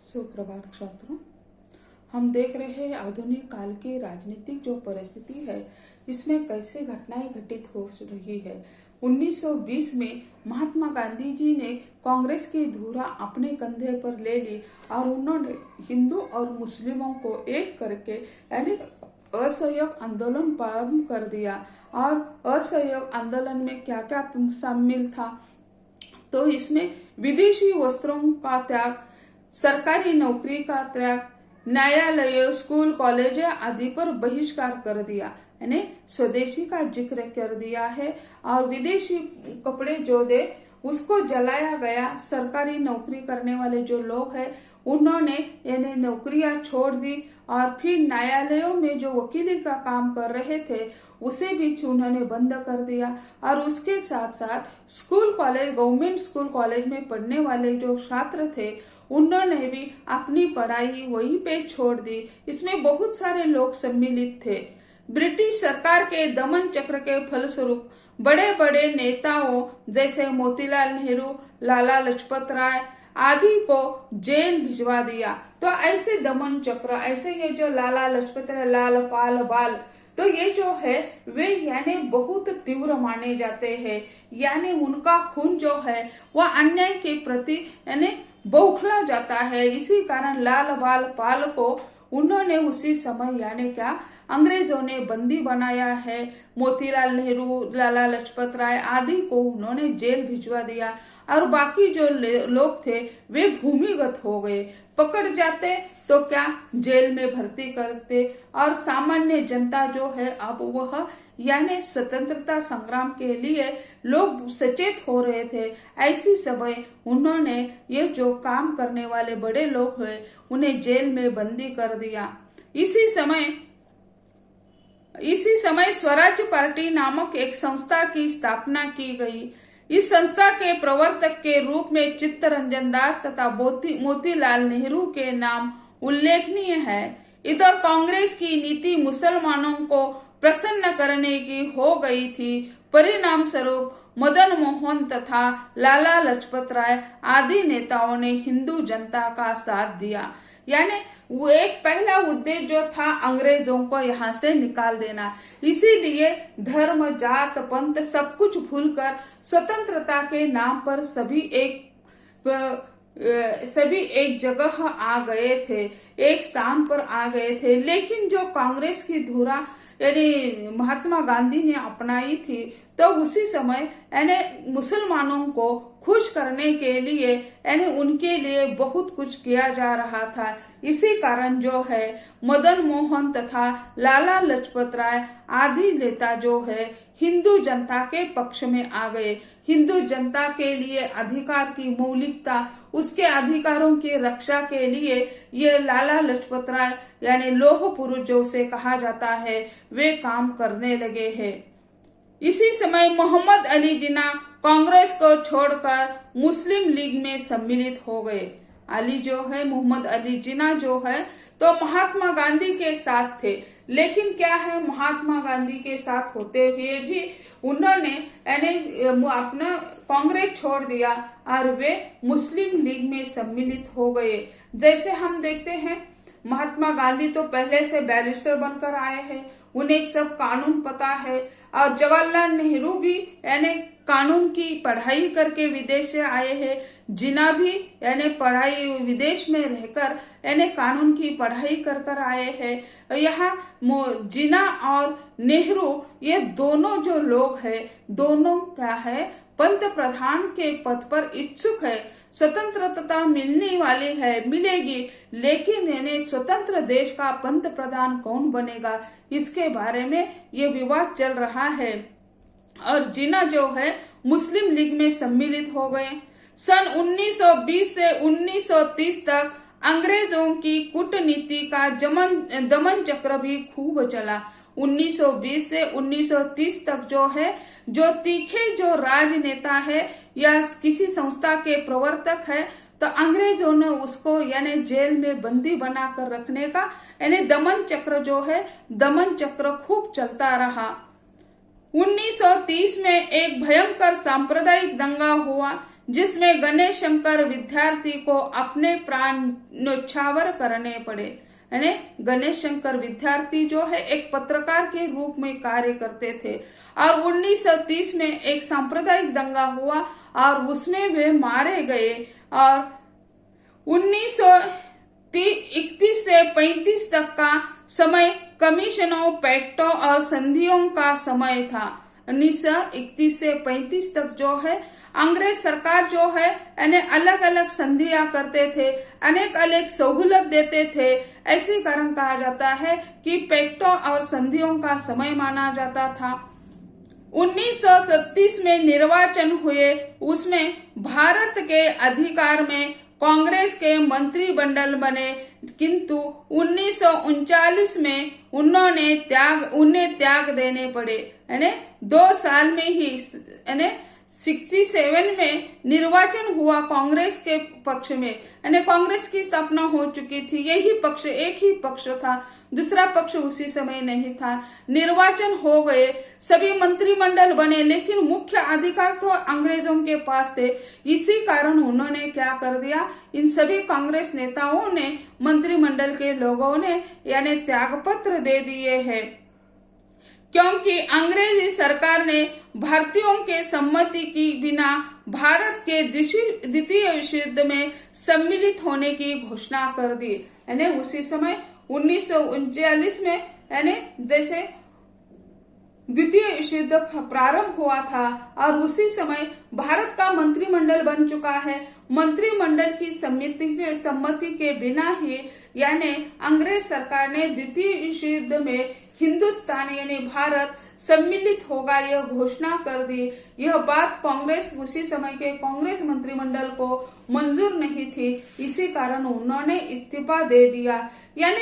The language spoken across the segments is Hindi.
सुप्रभात छात्रों। हम देख रहे हैं आधुनिक काल की राजनीतिक जो परिस्थिति है इसमें कैसे घटनाएं घटित हो रही है। 1920 में महात्मा गांधी जी ने कांग्रेस की धुरा अपने कंधे पर ले ली और उन्होंने हिंदू और मुस्लिमों को एक करके यानी असहयोग आंदोलन प्रारंभ कर दिया। और असहयोग आंदोलन में क्या क्या शामिल था, तो इसमें विदेशी वस्त्रों का त्याग, सरकारी नौकरी का त्याग, न्यायालय, स्कूल, कॉलेज आदि पर बहिष्कार कर दिया, यानी स्वदेशी का जिक्र कर दिया है। और विदेशी कपड़े जो दे उसको जलाया गया। सरकारी नौकरी करने वाले जो लोग हैं उन्होंने यानी नौकरियां छोड़ दी और फिर न्यायालयों में जो वकीली का काम कर रहे थे उसे भी उन्होंने बंद कर दिया। और उसके साथ साथ school college, government school college में पढ़ने वाले जो छात्र थे उन्होंने भी अपनी पढ़ाई वहीं पे छोड़ दी। इसमें बहुत सारे लोग सम्मिलित थे। ब्रिटिश सरकार के दमन चक्र के फलस्वरूप बड़े बड़े नेताओं जैसे मोतीलाल नेहरू, लाला लाजपत राय आदि को जेल भिजवा दिया। तो ऐसे दमन चक्र, ऐसे ये जो लाला लाजपत राय, लाल पाल बाल, तो ये जो है वे यानी बहुत तीव्र माने जाते हैं। यानी उनका खून जो है वह अन्याय के प्रति यानी बौखला जाता है। इसी कारण लाल बाल पाल को उन्होंने उसी समय यानी क्या अंग्रेजों ने बंदी बनाया है। मोतीलाल नेहरू, लाला लाजपत राय आदि को उन्होंने जेल भिजवा दिया और बाकी जो लोग थे वे भूमिगत हो गए। पकड़ जाते तो क्या जेल में भर्ती करते। और सामान्य जनता जो है अब वह यानी स्वतंत्रता संग्राम के लिए लोग सचेत हो रहे थे। ऐसी समय उन्होंने ये जो काम करने वाले बड़े लोग हैं उन्हें जेल में बंदी कर दिया। इसी समय स्वराज पार्टी नामक एक संस्था की स्थापना की गई। इस संस्था के प्रवर्तक के रूप में चित्तरंजन दास तथा मोतीलाल नेहरू के नाम उल्लेखनीय है। इधर कांग्रेस की नीति मुसलमानों को प्रसन्न करने की हो गई थी। परिणाम स्वरूप मदन मोहन तथा लाला लाजपत राय आदि नेताओं ने हिंदू जनता का साथ दिया। यानी वो एक पहला उद्देश्य जो था अंग्रेजों को यहाँ से निकाल देना। इसीलिए धर्म, जात, पंथ सब कुछ भूलकर स्वतंत्रता के नाम पर सभी एक जगह आ गए थे, एक स्थान पर आ गए थे। लेकिन जो कांग्रेस की धुरा यानी महात्मा गांधी ने अपनाई थी तो उसी समय यानी मुसलमानों को खुश करने के लिए यानी उनके लिए बहुत कुछ किया जा रहा था। इसी कारण जो है मदन मोहन तथा लाला लाजपत राय आदि नेता जो है हिंदू जनता के पक्ष में आ गए। हिंदू जनता के लिए अधिकार की मौलिकता, उसके अधिकारों की रक्षा के लिए ये लाला लाजपत राय यानी लौह पुरुष जो से कहा जाता है वे काम करने लगे हैं। इसी समय मोहम्मद अली जिन्ना कांग्रेस को छोड़कर मुस्लिम लीग में सम्मिलित हो गए। अली जो है, मोहम्मद अली जिन्ना जो है तो महात्मा गांधी के साथ थे। लेकिन क्या है, महात्मा गांधी के साथ होते हुए भी उन्होंने यानी अपना कांग्रेस छोड़ दिया और वे मुस्लिम लीग में सम्मिलित हो गए। जैसे हम देखते हैं महात्मा गांधी तो पहले से बैरिस्टर बनकर आए हैं, उन्हें सब कानून पता है। और जवाहरलाल नेहरू भी यानी कानून की पढ़ाई करके विदेश से आए हैं। जिन्ना भी यानी पढ़ाई विदेश में रहकर यानी कानून की पढ़ाई कर आए हैं। यहाँ जिन्ना और नेहरू ये दोनों जो लोग हैं दोनों क्या है पंत प्रधान के पद पर इच्छुक है। स्वतंत्रता मिलने वाली है, मिलेगी, लेकिन यानी स्वतंत्र देश का पंत प्रधान कौन बनेगा इसके बारे में ये विवाद चल रहा है। और जिन्ना जो है मुस्लिम लीग में सम्मिलित हो गए। सन 1920 से 1930 तक अंग्रेजों की कूटनीति का दमन चक्र भी खूब चला। 1920 से 1930 तक जो है जो तीखे जो राजनेता है या किसी संस्था के प्रवर्तक है तो अंग्रेजों ने उसको यानी जेल में बंदी बनाकर रखने का यानी दमन चक्र जो है दमन चक्र खूब चलता रहा। 1930 में एक भयंकर सांप्रदायिक दंगा हुआ जिसमें गणेश शंकर विद्यार्थी को अपने प्राण न्योछावर करने पड़े। यानी गणेश शंकर विद्यार्थी जो है एक पत्रकार के रूप में कार्य करते थे और 1930 में एक सांप्रदायिक दंगा हुआ और उसमें वे मारे गए और 1931 से 35 तक का समय कमीशनों, पैक्टों और संधियों का समय था। 1931 से 35 तक जो है अंग्रेज सरकार जो है अलग अलग संधियां करते थे, अनेक सहूलत देते थे। ऐसे कारण कहा जाता है कि पैक्टों और संधियों का समय माना जाता था। 1937 में निर्वाचन हुए, उसमें भारत के अधिकार में कांग्रेस के मंत्रिमंडल बने, किंतु 1939 में उन्हें त्याग देने पड़े। 2 साल में ही 67 में निर्वाचन हुआ कांग्रेस के पक्ष में, कांग्रेस की स्थापना हो चुकी थी। यही पक्ष, एक ही पक्ष था, दूसरा पक्ष उसी समय नहीं था। निर्वाचन हो गए, सभी मंत्रिमंडल बने, लेकिन मुख्य अधिकार तो अंग्रेजों के पास थे। इसी कारण उन्होंने क्या कर दिया, इन सभी कांग्रेस नेताओं ने, मंत्रिमंडल के लोगों ने त्यागपत्र दे दिए हैं, क्योंकि अंग्रेजी सरकार ने भारतीयों के सम्मति की बिना भारत के द्वितीय विश्व युद्ध में सम्मिलित होने की घोषणा कर दी। उसी समय 1939 में जैसे द्वितीय विश्व युद्ध प्रारंभ हुआ था और उसी समय भारत का मंत्रिमंडल बन चुका है। मंत्रिमंडल की सम्मति के बिना ही अंग्रेज सरकार ने द्वितीय विश्व युद्ध में हिंदुस्तान भारत सम्मिलित होगा यह घोषणा कर दी। यह बात कांग्रेस, उसी समय के कांग्रेस मंत्रिमंडल को मंजूर नहीं थी, इसी कारण उन्होंने इस्तीफा दे दिया।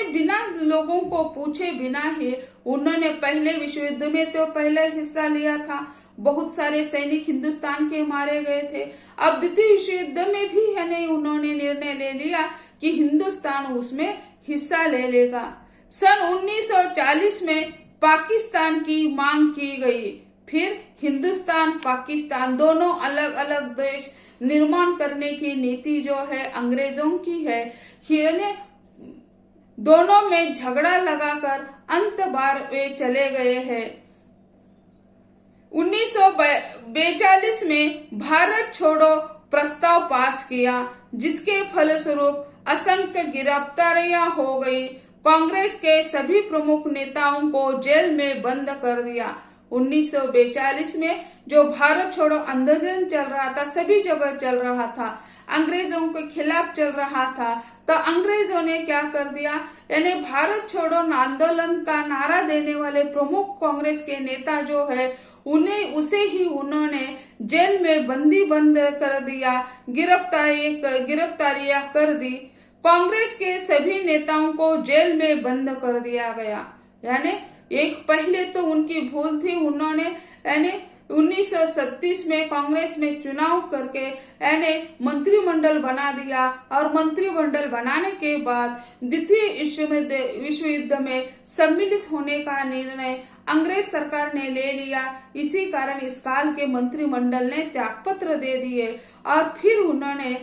बिना लोगों को पूछे बिना ही उन्होंने पहले विश्व युद्ध में तो पहले हिस्सा लिया था, बहुत सारे सैनिक हिंदुस्तान के मारे गए थे। अब द्वितीय विश्व युद्ध में भी उन्होंने निर्णय ले लिया कि हिंदुस्तान उसमें हिस्सा ले लेगा। सन 1940 में पाकिस्तान की मांग की गई, फिर हिंदुस्तान, पाकिस्तान दोनों अलग अलग देश निर्माण करने की नीति जो है अंग्रेजों की है। दोनों में झगड़ा लगाकर अंत बार वे चले गए हैं। 1942 में भारत छोड़ो प्रस्ताव पास किया, जिसके फलस्वरूप असंख्य गिरफ्तारियां हो गई। कांग्रेस के सभी प्रमुख नेताओं को जेल में बंद कर दिया। 1942 में जो भारत छोड़ो आंदोलन चल रहा था, सभी जगह चल रहा था, अंग्रेजों के खिलाफ चल रहा था, तो अंग्रेजों ने क्या कर दिया, भारत छोड़ो आंदोलन का नारा देने वाले प्रमुख कांग्रेस के नेता जो है उन्होंने जेल में बंद कर दिया, गिरफ्तारियां कर दी। कांग्रेस के सभी नेताओं को जेल में बंद कर दिया गया। एक पहले तो उनकी भूल थी, उन्होंने 1937 में कांग्रेस में चुनाव करके मंत्रिमंडल बना दिया और मंत्रिमंडल बनाने के बाद द्वितीय विश्व युद्ध में सम्मिलित होने का निर्णय अंग्रेज सरकार ने ले लिया। इसी कारण इस काल के मंत्रिमंडल ने त्यागपत्र दे दिए और फिर उन्होंने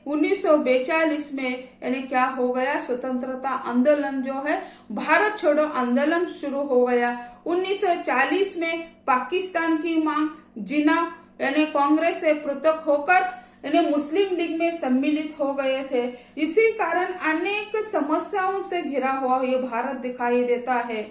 1942 में क्या हो गया, स्वतंत्रता आंदोलन जो है भारत छोड़ो आंदोलन शुरू हो गया। 1940 में पाकिस्तान की मांग, जिन्ना कांग्रेस से पृथक होकर मुस्लिम लीग में सम्मिलित हो गए थे। इसी कारण अनेक समस्याओं से घिरा हुआ ये भारत दिखाई देता है।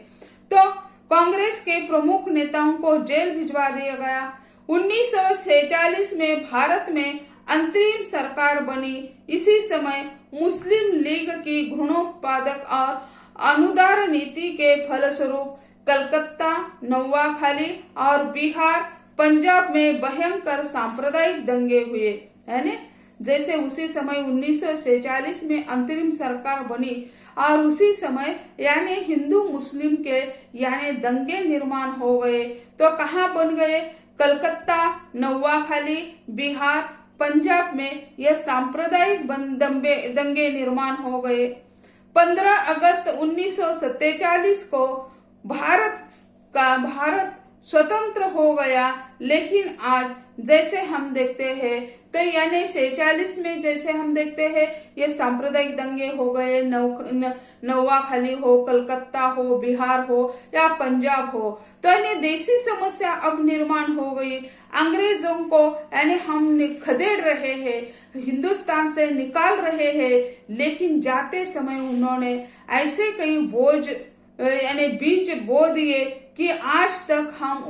तो कांग्रेस के प्रमुख नेताओं को जेल भिजवा दिया गया। 1946 में भारत में अंतरिम सरकार बनी। इसी समय मुस्लिम लीग की घृणोत्पादक और अनुदार नीति के फलस्वरूप कलकत्ता, नौवाखाली और बिहार, पंजाब में भयंकर सांप्रदायिक दंगे हुए। जैसे उसी समय 1946 में अंतरिम सरकार बनी और उसी समय हिंदू मुस्लिम के दंगे निर्माण हो गए। तो कहाँ बन गए, कलकत्ता, नौवाखाली, बिहार, पंजाब में यह सांप्रदायिक दंगे निर्माण हो गए। 15 अगस्त 1947 को भारत स्वतंत्र हो गया, लेकिन आज जैसे हम देखते हैं तो यानी 46 में जैसे हम देखते हैं ये सांप्रदायिक दंगे हो गए, नौवाखाली हो, कलकत्ता हो, बिहार हो या पंजाब हो, तो यानी देशी समस्या अब निर्माण हो गई। अंग्रेजों को यानी हम खदेड़ रहे हैं, हिंदुस्तान से निकाल रहे हैं, लेकिन जाते समय उन्होंने ऐसे कई बोझ यानी बीज बो दिए कि आज तक हम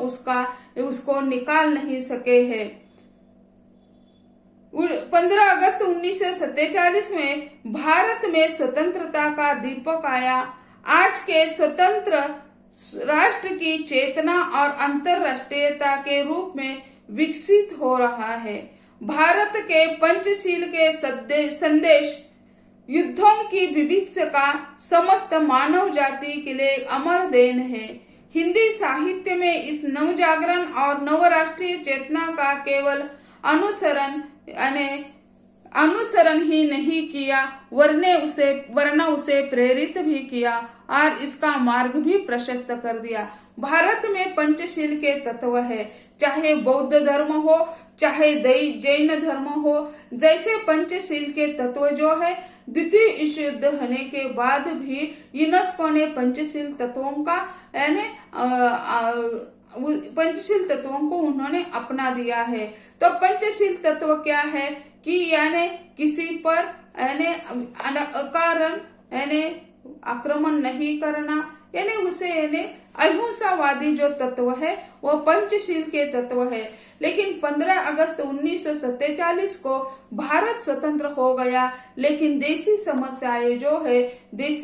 उसको निकाल नहीं सके हैं। 15 अगस्त 1947 में भारत में स्वतंत्रता का दीपक आया। आज के स्वतंत्र राष्ट्र की चेतना और अंतरराष्ट्रीयता के रूप में विकसित हो रहा है। भारत के पंचशील के संदेश युद्धों की विभत्सता का समस्त मानव जाति के लिए अमर देन है। हिंदी साहित्य में इस नवजागरण और नवराष्ट्रीय चेतना का केवल अनुसरण ही नहीं किया, वरना उसे प्रेरित भी किया और इसका मार्ग भी प्रशस्त कर दिया। भारत में पंचशील के तत्व है, चाहे बौद्ध धर्म हो, चाहे जैन धर्म हो। जैसे पंचशील के तत्व जो है, द्वितीय विश्व युद्ध होने के बाद भी यूनेस्को ने पंचशील तत्वों का पंचशील तत्वों को उन्होंने अपना दिया है। तो पंचशील तत्व क्या है कि यानी किसी पर अकारण आक्रमण नहीं करना, यानी उसे अहिंसावादी जो तत्व है वो पंचशील के तत्व है। लेकिन 15 अगस्त 1947 को भारत स्वतंत्र हो गया, लेकिन देशी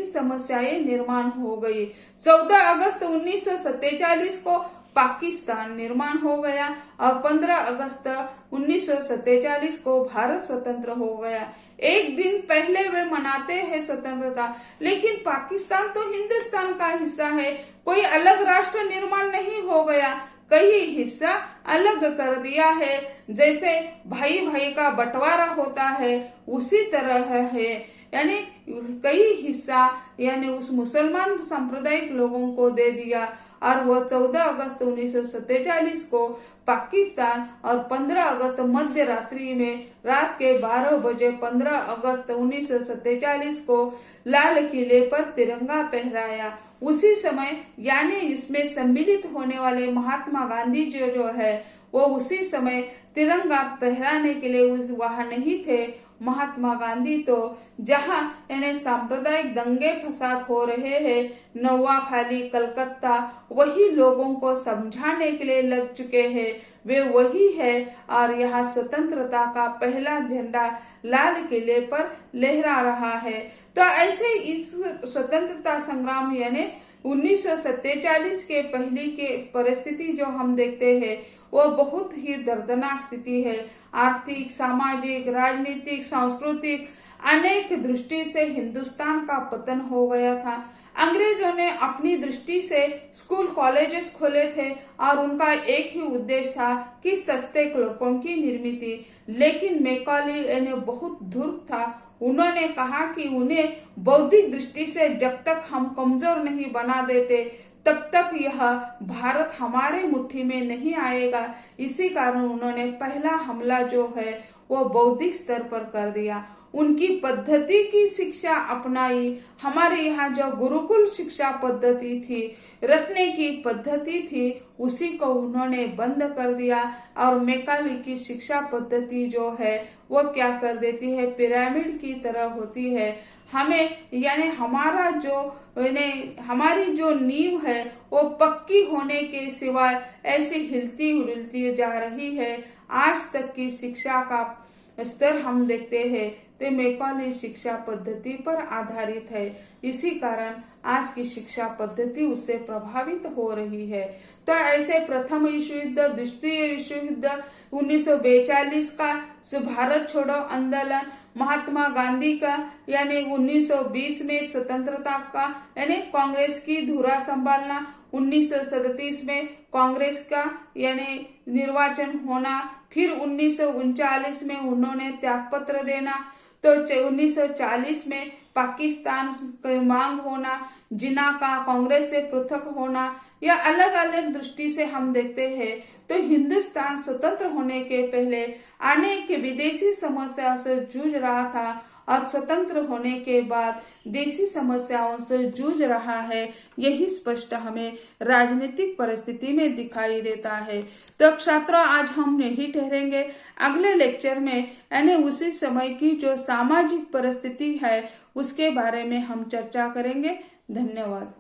समस्याएं निर्माण हो गई। 14 अगस्त 1947 को पाकिस्तान निर्माण हो गया और 15 अगस्त 1947 को भारत स्वतंत्र हो गया। एक दिन पहले वे मनाते हैं स्वतंत्रता, लेकिन पाकिस्तान तो हिंदुस्तान का हिस्सा है, कोई अलग राष्ट्र निर्माण नहीं हो गया, कई हिस्सा अलग कर दिया है। जैसे भाई भाई का बंटवारा होता है उसी तरह है, यानी कई हिस्सा यानी उस मुसलमान सांप्रदायिक लोगों को दे दिया और वो 14 अगस्त 1947 को पाकिस्तान और 15 अगस्त मध्य रात्रि में रात के 12 बजे 15 अगस्त 1947 को लाल किले पर तिरंगा फहराया। उसी समय यानी इसमें सम्मिलित होने वाले महात्मा गांधी जी जो है वो उसी समय तिरंगा फहराने के लिए वहां नहीं थे। महात्मा गांधी तो जहां यानी सांप्रदायिक दंगे फसाद हो रहे हैं, नौवाखाली, कलकत्ता, वही लोगों को समझाने के लिए लग चुके हैं, वे वही है। और यहाँ स्वतंत्रता का पहला झंडा लाल किले पर लहरा रहा है। तो ऐसे इस स्वतंत्रता संग्राम यानी 1947 के पहले के परिस्थिति जो हम देखते हैं वो बहुत ही दर्दनाक स्थिति है। आर्थिक, सामाजिक, राजनीतिक, सांस्कृतिक अनेक दृष्टि से हिंदुस्तान का पतन हो गया था। अंग्रेजों ने अपनी दृष्टि से स्कूल कॉलेजेस खोले थे और उनका एक ही उद्देश्य था कि सस्ते क्लर्कों की निर्मित, लेकिन मैकाले ने बहुत धूर्त था। उन्होंने कहा कि उन्हें बौद्धिक दृष्टि से जब तक हम कमजोर नहीं बना देते तब तक यह भारत हमारे मुट्ठी में नहीं आएगा। इसी कारण उन्होंने पहला हमला जो है वो बौद्धिक स्तर पर कर दिया। उनकी पद्धति की शिक्षा अपनाई। हमारे यहाँ जो गुरुकुल शिक्षा पद्धति थी, रटने की पद्धति थी, उसी को उन्होंने बंद कर दिया और मैकाले की शिक्षा पद्धति जो है वो क्या कर देती है, पिरामिड की तरह होती है। हमें यानी हमारी जो नींव है वो पक्की होने के सिवाय ऐसी हिलती उड़ती जा रही है। आज तक की शिक्षा का स्तर हम देखते हैं तो मैकाले शिक्षा पद्धति पर आधारित है। इसी कारण आज की शिक्षा पद्धति उससे प्रभावित हो रही है। तो ऐसे प्रथम विश्व युद्ध, द्वितीय विश्व युद्ध, 1942 का भारत छोड़ो आंदोलन, महात्मा गांधी का यानी 1920 में स्वतंत्रता का यानी कांग्रेस की धुरा संभालना, 1937 में कांग्रेस का यानी निर्वाचन होना, फिर 1939 में उन्होंने त्यागपत्र देना, तो 1940 में पाकिस्तान की मांग होना, जिन्ना का कांग्रेस से पृथक होना, या अलग अलग दृष्टि से हम देखते हैं तो हिंदुस्तान स्वतंत्र होने के पहले अनेक विदेशी समस्याओं से जूझ रहा था और स्वतंत्र होने के बाद देशी समस्याओं से जूझ रहा है। यही स्पष्ट हमें राजनीतिक परिस्थिति में दिखाई देता है। तो छात्रों, आज हम यही ठहरेंगे। अगले लेक्चर में यानी उसी समय की जो सामाजिक परिस्थिति है उसके बारे में हम चर्चा करेंगे। धन्यवाद।